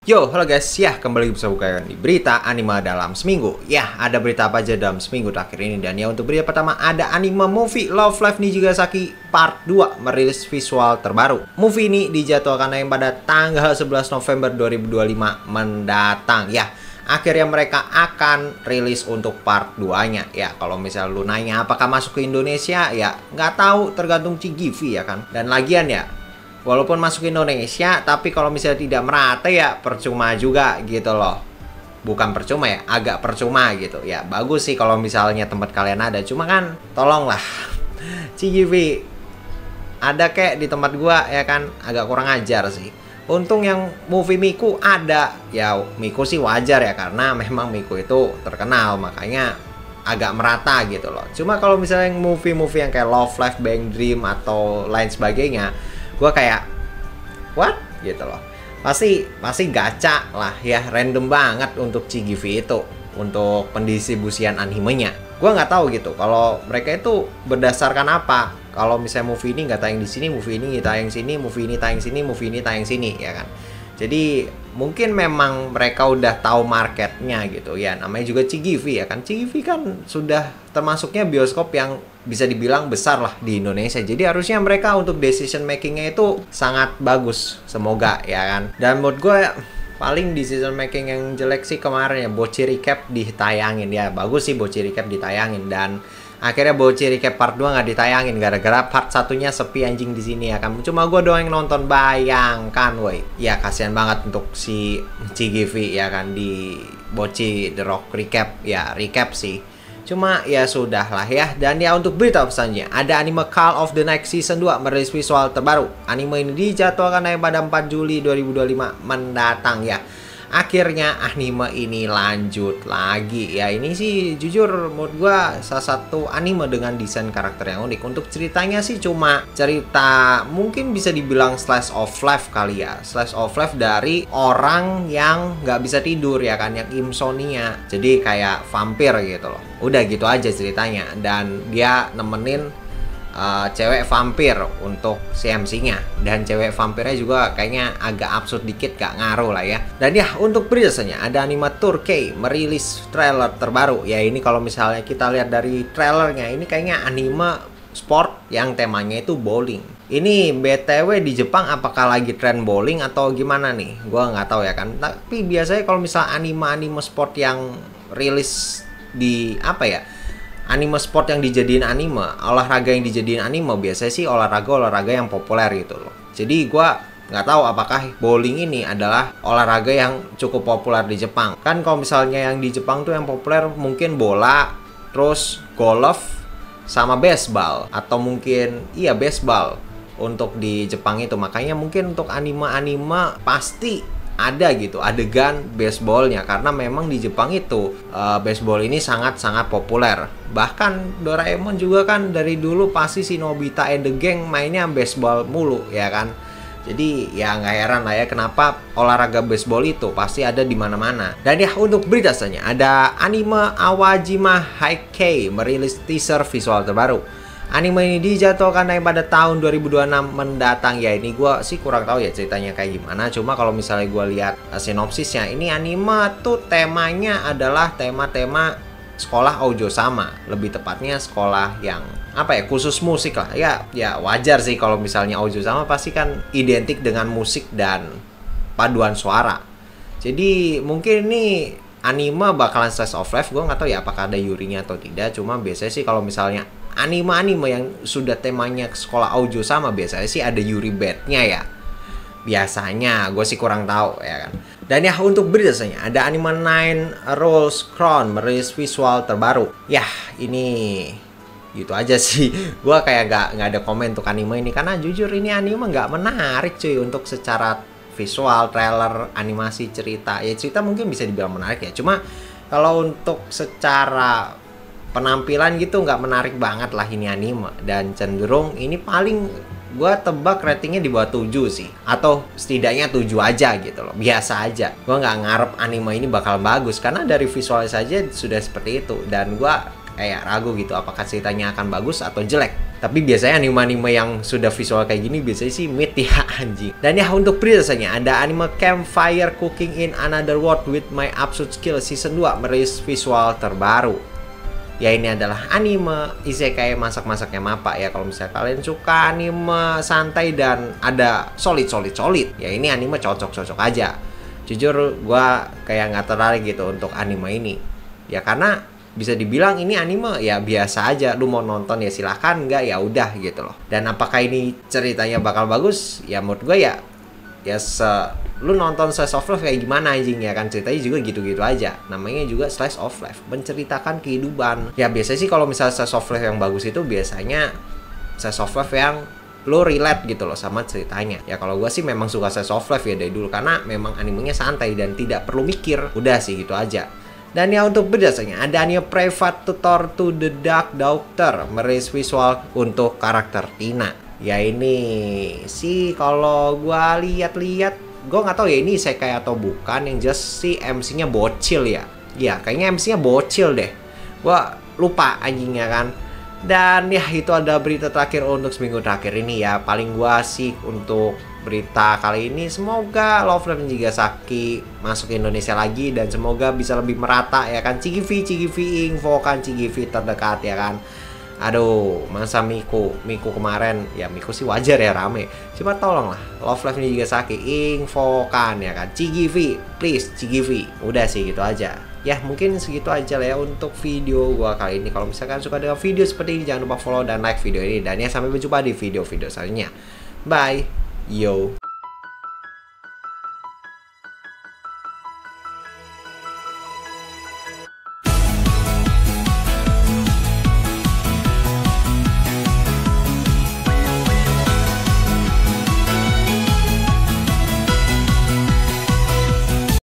Yo, halo guys, ya kembali bersama kalian di berita anime dalam seminggu. Ya, ada berita apa aja dalam seminggu terakhir ini. Dan ya untuk berita pertama ada anime movie Love Live Nijigasaki Part 2 merilis visual terbaru. Movie ini dijadwalkan tayang pada tanggal 11 November 2025 mendatang. Ya, akhirnya mereka akan rilis untuk part 2-nya. Ya, kalau misalnya lu nanya apakah masuk ke Indonesia, ya nggak tahu, tergantung CGV ya kan. Dan lagian ya, walaupun masuk ke Indonesia, tapi kalau misalnya tidak merata ya percuma juga gitu loh. Bukan percuma ya, agak percuma gitu. Ya bagus sih kalau misalnya tempat kalian ada. Cuma kan tolonglah CGV ada kayak di tempat gua ya kan, agak kurang ajar sih. Untung yang movie Miku ada. Ya Miku sih wajar ya, karena memang Miku itu terkenal, makanya agak merata gitu loh. Cuma kalau misalnya yang movie-movie yang kayak Love Live, Bang Dream atau lain sebagainya, gue kayak what gitu loh, pasti gacha lah ya, random banget untuk CGV itu untuk pendistribusian animenya. Gue nggak tahu gitu kalau mereka itu berdasarkan apa. Kalau misalnya movie ini nggak tayang di sini, movie ini tayang sini, movie ini tayang sini, movie ini tayang sini ya kan. Jadi mungkin memang mereka udah tahu marketnya gitu ya, namanya juga CGV ya kan. CGV kan sudah termasuknya bioskop yang bisa dibilang besar lah di Indonesia. Jadi harusnya mereka untuk decision makingnya itu sangat bagus, semoga ya kan. Dan menurut gue paling decision making yang jelek sih kemarin ya, Bocchi Recap ditayangin. Ya bagus sih Bocchi Recap ditayangin, dan akhirnya Bocchi Recap part 2 nggak ditayangin gara-gara part satunya sepi anjing di sini ya kan. Cuma gue doang yang nonton, bayangkan woi. Ya kasihan banget untuk si CGV ya kan di Bocchi The Rock Recap. Ya recap sih, cuma ya sudah lah ya. Dan ya untuk berita selanjutnya ada anime Call of the Night Season 2 merilis visual terbaru. Anime ini dijadwalkan pada 4 Juli 2025 mendatang ya. Akhirnya anime ini lanjut lagi ya. Ini sih jujur menurut gua salah satu anime dengan desain karakter yang unik. Untuk ceritanya sih cuma cerita mungkin bisa dibilang slice of life kali ya, slice of life dari orang yang nggak bisa tidur ya kan, yang insomnia, jadi kayak vampir gitu loh. Udah gitu aja ceritanya, dan dia nemenin cewek vampir untuk CMC-nya, dan cewek vampirnya juga kayaknya agak absurd dikit, gak ngaruh lah ya. Dan ya untuk beritanya ada anime Turkey merilis trailer terbaru ya. Ini kalau misalnya kita lihat dari trailernya, ini kayaknya anime sport yang temanya itu bowling. Ini BTW di Jepang apakah lagi tren bowling atau gimana nih? Gua nggak tahu ya kan. Tapi biasanya kalau misalnya anime sport yang rilis di apa ya, anime sport yang dijadiin anime, olahraga yang dijadiin anime, biasanya sih olahraga yang populer gitu loh. Jadi gua nggak tahu apakah bowling ini adalah olahraga yang cukup populer di Jepang. Kan kalau misalnya yang di Jepang tuh yang populer mungkin bola, terus golf, sama baseball, atau mungkin iya baseball untuk di Jepang itu. Makanya mungkin untuk anime-anime pasti ada gitu adegan baseballnya, karena memang di Jepang itu baseball ini sangat-sangat populer. Bahkan Doraemon juga kan dari dulu pasti si Nobita and the Gang mainnya baseball mulu ya kan. Jadi ya nggak heran lah ya kenapa olahraga baseball itu pasti ada di mana-mana. Dan ya untuk berita selanjutnya ada anime Awajima Haikyuu merilis teaser visual terbaru. Anime ini dijadwalkan pada tahun 2026 mendatang ya. Ini gue sih kurang tahu ya ceritanya kayak gimana. Cuma kalau misalnya gue lihat sinopsisnya, ini anime tuh temanya adalah tema-tema sekolah Ojo sama. Lebih tepatnya sekolah yang apa ya, khusus musik lah. Ya wajar sih kalau misalnya Ojo sama pasti kan identik dengan musik dan paduan suara. Jadi mungkin ini anime bakalan slice of life. Gue nggak tahu ya apakah ada yurinya atau tidak. Cuma biasanya sih kalau misalnya anime-anime yang sudah temanya sekolah Ojo sama, biasanya sih ada Yuri Bed-nya ya. Biasanya, gue sih kurang tahu ya kan. Dan ya untuk beritanya ada anime Nine Rules Crown merilis visual terbaru. Ya ini gitu aja sih. Gue kayak nggak ada komen untuk anime ini, karena jujur ini anime nggak menarik cuy untuk secara visual, trailer, animasi, cerita. Ya cerita mungkin bisa dibilang menarik ya. Cuma kalau untuk secara penampilan gitu nggak menarik banget lah ini anime. Dan cenderung ini paling gue tebak ratingnya di bawah 7 sih, atau setidaknya 7 aja gitu loh, biasa aja. Gue nggak ngarep anime ini bakal bagus, karena dari visualnya saja sudah seperti itu. Dan gue kayak ragu gitu apakah ceritanya akan bagus atau jelek. Tapi biasanya anime-anime yang sudah visual kayak gini biasanya sih mid ya anjing. Dan ya untuk beritanya ada anime Campfire Cooking in Another World with My Absolute Skill Season 2 merilis visual terbaru. Ya ini adalah anime isekai masak-masaknya Mappa ya. Kalau misalnya kalian suka anime santai dan ada solid, ya ini anime cocok aja. Jujur gua kayak nggak tertarik gitu untuk anime ini. Ya karena bisa dibilang ini anime ya biasa aja. Lu mau nonton ya silahkan, nggak ya udah gitu loh. Dan apakah ini ceritanya bakal bagus? Ya menurut gue ya lu nonton Slice of Life kayak gimana anjing ya kan, ceritanya juga gitu-gitu aja. Namanya juga Slice of Life, menceritakan kehidupan. Ya biasanya sih kalau misalnya Slice of Life yang bagus itu biasanya Slice of Life yang lo relate gitu loh sama ceritanya. Ya kalau gue sih memang suka Slice of Life ya dari dulu karena memang animenya santai dan tidak perlu mikir. Udah sih gitu aja. Dan ya untuk berdasarnya ada anime Private Tutor to the Dark Doctor merilis visual untuk karakter Tina. Ya ini sih kalau gue lihat-lihat, gue nggak tahu ya ini isekai atau bukan, yang just si MC-nya bocil ya. Ya kayaknya MC-nya bocil deh. Gue lupa anjingnya kan. Dan ya itu ada berita terakhir untuk seminggu terakhir ini ya. Paling gue sih untuk berita kali ini semoga Love Live Nijigasaki masuk ke Indonesia lagi dan semoga bisa lebih merata ya kan. CGV infokan CGV terdekat ya kan. Aduh, masa Miku kemarin, ya Miku sih wajar ya rame. Cuma tolonglah Love Live Nijigasaki infokan ya kan. CGV, please CGV. Udah sih gitu aja. Ya mungkin segitu aja lah ya untuk video gua kali ini. Kalau misalkan suka dengan video seperti ini jangan lupa follow dan like video ini. Dan ya sampai berjumpa di video-video selanjutnya. Bye. Yo.